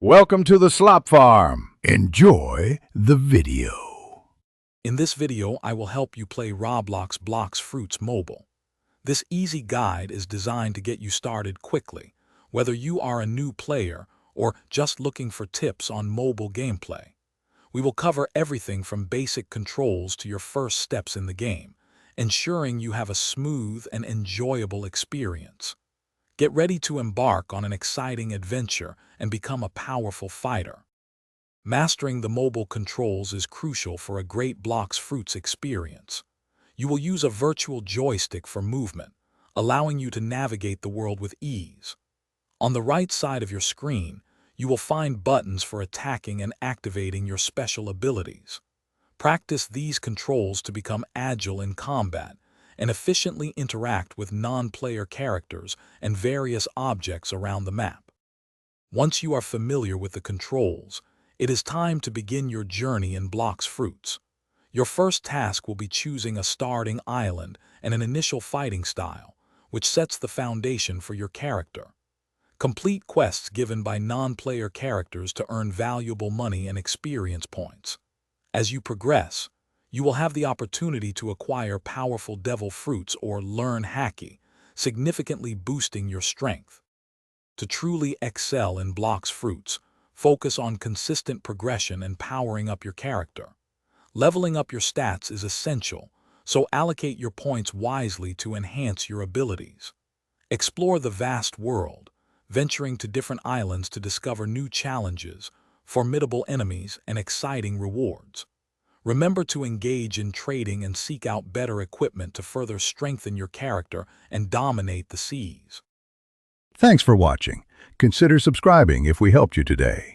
Welcome to the Slop Farm. Enjoy the video. In this video, I will help you play Roblox Blox Fruits mobile. This easy guide is designed to get you started quickly, whether you are a new player or just looking for tips on mobile gameplay. We will cover everything from basic controls to your first steps in the game, ensuring you have a smooth and enjoyable experience. Get ready to embark on an exciting adventure and become a powerful fighter. Mastering the mobile controls is crucial for a great Blox Fruits experience. You will use a virtual joystick for movement, allowing you to navigate the world with ease. On the right side of your screen, you will find buttons for attacking and activating your special abilities. Practice these controls to become agile in combat and efficiently interact with non-player characters and various objects around the map. Once you are familiar with the controls, it is time to begin your journey in Blox Fruits. Your first task will be choosing a starting island and an initial fighting style, which sets the foundation for your character. Complete quests given by non-player characters to earn valuable money and experience points. As you progress, you will have the opportunity to acquire powerful devil fruits or learn haki, significantly boosting your strength. To truly excel in Blox Fruits, focus on consistent progression and powering up your character. Leveling up your stats is essential, so allocate your points wisely to enhance your abilities. Explore the vast world, venturing to different islands to discover new challenges, formidable enemies, and exciting rewards. Remember to engage in trading and seek out better equipment to further strengthen your character and dominate the seas. Thanks for watching. Consider subscribing if we helped you today.